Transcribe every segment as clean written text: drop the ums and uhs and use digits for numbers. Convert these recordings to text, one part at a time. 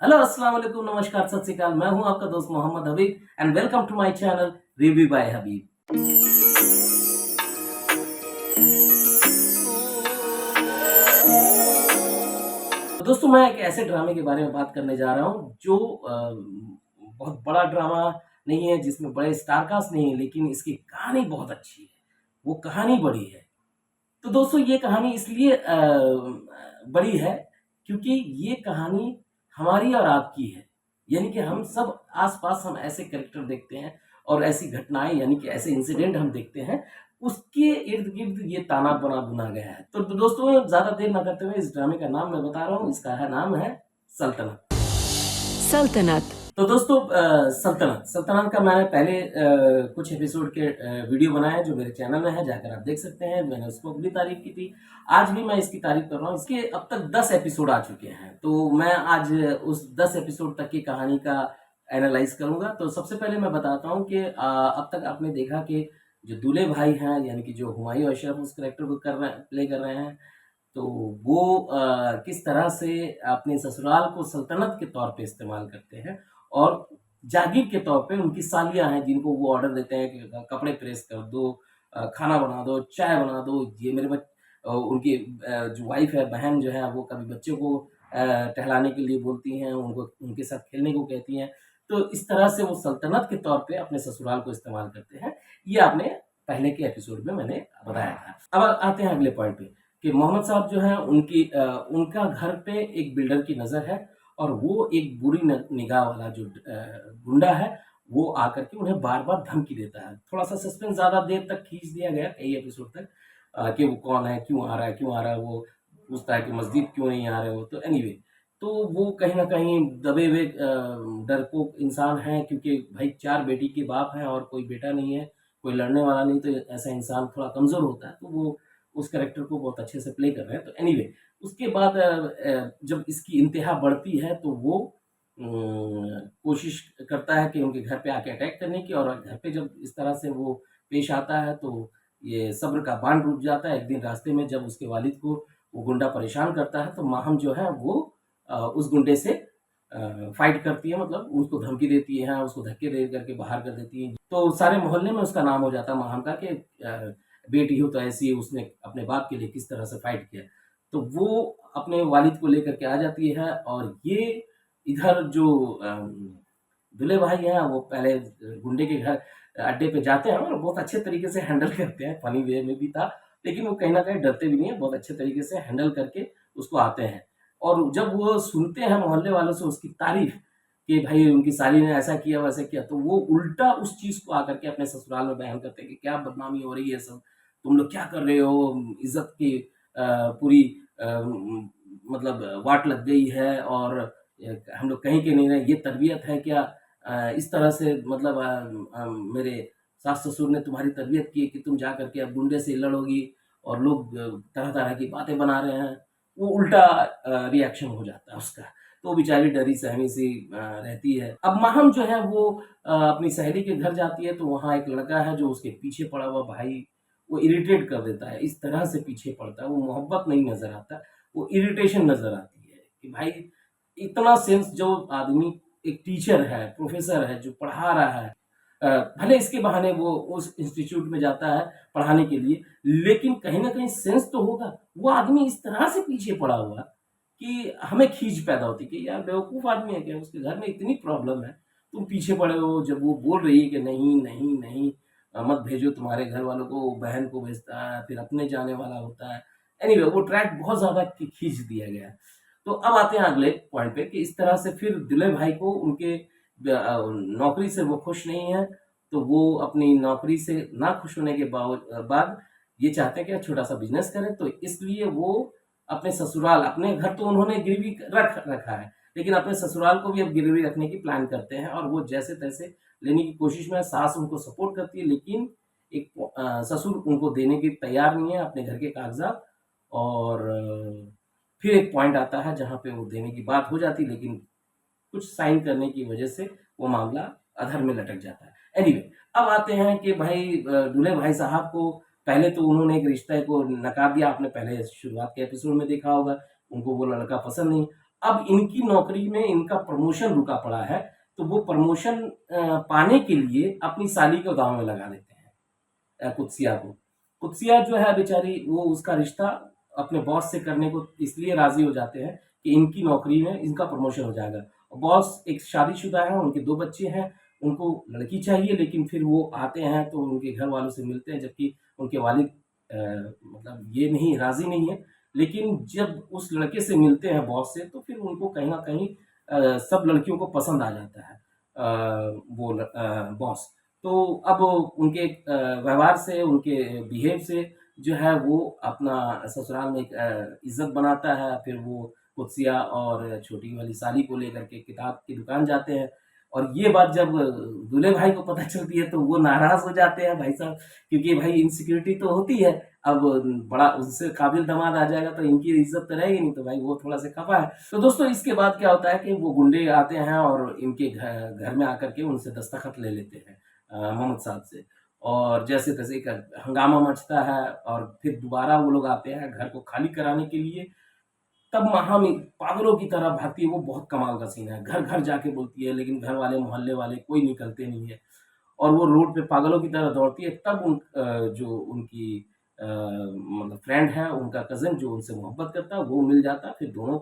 Hello अस्सलाम वालेकुम, नमस्कार, सत श्री अकाल। मैं हूं आपका दोस्त Mohammad Habib and welcome to my channel review by Habib. तो दोस्तों, मैं एक ऐसे ड्रामे के बारे में बात करने जा रहा हूं जो बहुत बड़ा ड्रामा नहीं है, जिसमें बड़े स्टार कास्ट नहीं है, लेकिन इसकी कहानी बहुत अच्छी है। वो कहानी बड़ी है। तो दोस्तों, ये कहानी इसलिए बड़ी है क्योंकि ये कहानी हमारी और आपकी है। यानी कि हम सब आस-पास हम ऐसे कैरेक्टर देखते हैं और ऐसी घटनाएँ, यानी कि ऐसे इंसिडेंट हम देखते हैं, उसके इर्द-गिर्द ये ताना बना बुना गया है। तो दोस्तों, ज़्यादा देर ना करते हुए इस ड्रामे का नाम मैं बता रहा हूँ, इसका है नाम है सल्तनत। सल्तनत। तो दोस्तों, सल्तनत सल्तनत का मैंने पहले कुछ एपिसोड के वीडियो बनाए हैं जो मेरे चैनल में है, जाकर आप देख सकते हैं। मैंने उसको भी तारीफ की थी, आज भी मैं इसकी तारीफ कर रहा हूँ। इसके अब तक 10 एपिसोड आ चुके हैं, तो मैं आज उस 10 एपिसोड तक की कहानी का एनालाइज करूंगा। तो सबसे पहले मैं बताता हूँ कि अब तक आपने देखा कि जो दूल्हे भाई हैं, यानी कि जो हुमायूं अशरफ उस करेक्टर को प्ले कर रहे हैं, तो वो किस तरह से अपने ससुराल को सल्तनत के तौर पे इस्तेमाल करते हैं और जागीर के तौर पे उनकी सालियाँ हैं जिनको वो ऑर्डर देते हैं कि कपड़े प्रेस कर दो, खाना बना दो, चाय बना दो। ये उनकी जो वाइफ है, बहन जो है, वो कभी बच्चों को टहलाने के लिए बोलती हैं, उनको उनके साथ खेलने को कहती हैं। तो इस तरह से वो सल्तनत के तौर पे अपने ससुराल को इस्तेमाल करते हैं। ये आपने पहले के एपिसोड में मैंने बताया था। अब आते हैं अगले पॉइंट पे कि मोहम्मद साहब जो हैं, उनका घर पे एक बिल्डर की नज़र है और वो एक बुरी निगाह वाला जो गुंडा है, वो आकर के उन्हें बार-बार धमकी देता है। थोड़ा-सा सस्पेंस ज़्यादा देर तक खींच दिया गया, कई एपिसोड तक, कि वो कौन है, क्यों आ रहा है, क्यों आ रहा है? वो पूछता है कि मस्जिद क्यों नहीं आ रहे हो? तो एनीवे, तो वो कहीं न कहीं दबे हुए डरपोक इंसान हैं, क्योंकि भाई 4 बेटी के बाप हैं और कोई बेटा नहीं है, कोई लड़ने वाला नहीं, तो ऐसा इंसान थोड़ा कमज़ोर होता है। तो वो उस कैरेक्टर को बहुत अच्छे से प्ले कर रहे हैं। तो एनीवे, उसके बाद जब इसकी इंतहा बढ़ती है तो वो कोशिश करता है कि उनके घर पे आके अटैक करने की, और घर पे जब इस तरह से वो पेश आता है तो ये सब्र का बांध टूट जाता है। एक दिन रास्ते में जब उसके वालिद को वो गुंडा परेशान करता है तो माहम जो है वो उस गुंडे से फाइट करती है, मतलब उसको धमकी देती है, उसको धक्के दे करके बाहर कर देती है। तो सारे मोहल्ले में उसका नाम हो जाता है माहम का कि बेटी हो तो ऐसी, उसने अपने बाप के लिए किस तरह से फाइट किया। तो वो अपने वालिद को लेकर के आ जाती है और ये इधर जो दूल्हे भाई हैं, वो पहले गुंडे के घर अड्डे पे जाते हैं और बहुत अच्छे तरीके से हैंडल करते हैं, फनी वे में भी था, लेकिन वो कहीं न कहीं डरते भी नहीं हैं, बहुत अच्छे तरीके से हैंडल करके उसको आते हैं। और जब वो सुनते हैं मोहल्ले वालों से उसकी तारीफ़ कि भाई उनकी साली ने ऐसा किया, वैसा किया, तो वो उल्टा उस चीज़ को आकर के अपने ससुराल में बयान करते हैं कि क्या बदनामी हो रही है सब, तुम लोग क्या कर रहे हो? इज़्ज़त की पूरी मतलब वाट लग गई है और हम लोग कहीं के नहीं रहे, ये तरबियत है क्या? इस तरह से मतलब मेरे सास-ससुर ने तुम्हारी तरबियत की है कि तुम जा कर के अब गुंडे से लड़ोगी और लोग तरह-तरह की बातें बना रहे हैं। वो उल्टा रिएक्शन हो जाता है उसका। तो वो बेचारी डरी-सहमी सी रहती है। अब माहम जो है वो अपनी सहेली के घर जाती है, तो वहाँ एक लड़का है जो उसके पीछे पड़ा हुआ भाई, वो इरिटेट कर देता है। इस तरह से पीछे पड़ता है, वो मोहब्बत नहीं नज़र आता, वो इरिटेशन नज़र आती है कि भाई इतना सेंस जो आदमी, एक टीचर है, प्रोफ़ेसर है जो पढ़ा रहा है, भले इसके बहाने वो उस इंस्टीट्यूट में जाता है पढ़ाने के लिए, लेकिन कहीं न कहीं सेंस तो होगा। वो आदमी इस तरह से पीछे पड़ा हुआ कि हमें खीज पैदा होती है कि यार बेवकूफ़ आदमी है क्या? उसके घर में इतनी प्रॉब्लम है, तुम पीछे पड़े हो। जब वो बोल रही है कि नहीं, नहीं, नहीं, मत भेजो तुम्हारे घर वालों को, वो बहन को भेजता है, फिर अपने जाने वाला होता है। एनीवे, वो ट्रैक बहुत ज़्यादा खींच दिया गया है। तो अब आते हैं अगले पॉइंट पे कि इस तरह से फिर दूल्हे भाई को उनके नौकरी से वो खुश नहीं है, तो वो अपनी नौकरी से ना खुश होने के बाद ये चाहते हैं कि छोटा-सा बिज़नेस करें, तो इसलिए वो अपने ससुराल, अपने घर तो उन्होंने गिरवी रख रखा है, लेकिन अपने ससुराल को भी अब गिरवी रखने की प्लान करते हैं और वो जैसे-तैसे लेने की कोशिश में है। सास उनको सपोर्ट करती है, लेकिन ससुर उनको देने के तैयार नहीं है अपने घर के कागज़ात। और फिर एक पॉइंट आता है जहाँ पे वो देने की बात हो जाती है, लेकिन कुछ साइन करने की वजह से वो मामला अधर में लटक जाता है। एनीवे, अब आते हैं कि भाई दूल्हे भाई साहब को पहले तो उन्होंने एक रिश्ते को नकार दिया, आपने पहले शुरुआत के एपिसोड में देखा होगा, उनको वो लड़का पसंद नहीं। अब इनकी नौकरी में इनका प्रमोशन रुका पड़ा है, तो वो प्रमोशन पाने के लिए अपनी साली को दांव में लगा देते हैं, कुत्सिया को। कुत्सिया जो है बेचारी, वो उसका रिश्ता अपने बॉस से करने को इसलिए राजी हो जाते हैं कि इनकी नौकरी में इनका प्रमोशन हो जाएगा। बॉस एक शादीशुदा है, उनके 2 बच्चे हैं, उनको लड़की चाहिए, लेकिन फिर वो आते हैं तो उनके घर वालों से मिलते हैं, जबकि उनके वालिद मतलब ये नहीं, राजी नहीं है। लेकिन जब उस लड़के से मिलते हैं बॉस से, तो फिर उनको कहीं ना कहीं सब लड़कियों को पसंद आ जाता है बॉस। तो अब उनके व्यवहार से, उनके बिहेव से जो है वो अपना ससुराल में एक इज्जत बनाता है। फिर वो कुत्सिया और छोटी वाली साली को लेकर के किताब की दुकान जाते हैं, और ये बात जब दूल्हे भाई को पता चलती है तो वो नाराज हो जाते हैं भाई साहब, क्योंकि भाई इनसिक्योरिटी तो होती है। अब बड़ा उससे काबिल दामाद आ जाएगा तो इनकी इज्जत तो रहेगी नहीं, तो भाई वो थोड़ा सा खफा है। तो दोस्तों इसके बाद क्या होता है कि वो गुंडे आते हैं और इनके घर में आकर के उनसे दस्तखत ले लेते हैं मोहम्मद साहब से, और जैसे तैसे एक हंगामा मचता है। और फिर दोबारा वो लोग आते हैं घर को खाली कराने के लिए। तब महामी पागलों की तरह भागती है, वो बहुत कमाल का सीन है। घर घर जाके बोलती है, लेकिन घर वाले, मोहल्ले वाले कोई निकलते नहीं है, और वो रोड पे पागलों की तरह दौड़ती है। तब जो उनकी मतलब फ्रेंड है, उनका कज़न जो उनसे मोहब्बत करता है, वो मिल जाता है। फिर दोनों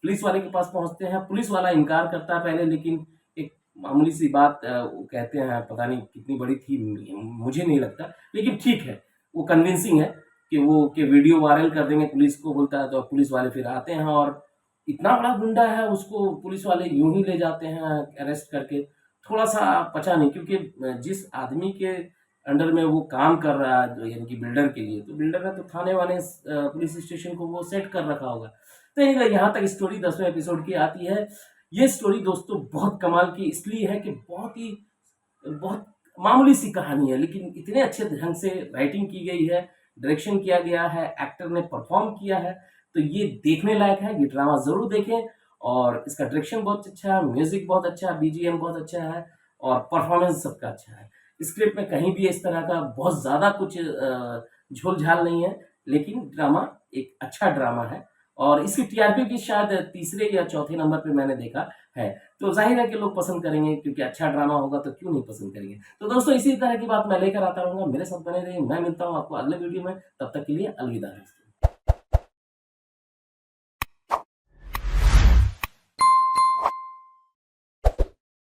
पुलिस वाले के पास पहुँचते हैं। पुलिस वाला इनकार करता है पहले, लेकिन एक मामूली सी बात वो कहते हैं, पता नहीं कितनी बड़ी थी, मुझे नहीं लगता, लेकिन ठीक है, वो कन्विंसिंग है कि वो कि वीडियो वायरल कर देंगे, पुलिस को बोलता है। तो पुलिस वाले फिर आते हैं, और इतना बड़ा गुंडा है, उसको पुलिस वाले यूं ही ले जाते हैं अरेस्ट करके। थोड़ा सा पचा नहीं, क्योंकि जिस आदमी के अंडर में वो काम कर रहा है, यानी कि बिल्डर के लिए, तो बिल्डर ने तो थाने वाले पुलिस स्टेशन को वो सेट कर रखा होगा। तो यहाँ तक स्टोरी 10वें एपिसोड की आती है। ये स्टोरी दोस्तों बहुत कमाल की इसलिए है कि बहुत मामूली सी कहानी है, लेकिन इतने अच्छे ढंग से राइटिंग की गई है, डायरेक्शन किया गया है, एक्टर ने परफॉर्म किया है। तो ये देखने लायक है, ये ड्रामा ज़रूर देखें। और इसका डायरेक्शन बहुत अच्छा है, म्यूज़िक बहुत अच्छा है, बीजीएम बहुत अच्छा है, और परफॉर्मेंस सबका अच्छा है। स्क्रिप्ट में कहीं भी इस तरह का बहुत ज़्यादा कुछ झोल-झाल नहीं है, लेकिन ड्रामा एक अच्छा ड्रामा है। और इसकी टीआरपी भी शायद तीसरे या चौथे नंबर पे मैंने देखा है। तो ज़ाहिर है कि लोग पसंद करेंगे, क्योंकि अच्छा ड्रामा होगा तो क्यों नहीं पसंद करेंगे। तो दोस्तों इसी तरह की बात मैं लेकर आता रहूँगा, मेरे साथ बने रहिए। मैं मिलता हूँ आपको अगले वीडियो में, तब तक के लिए अलविदा।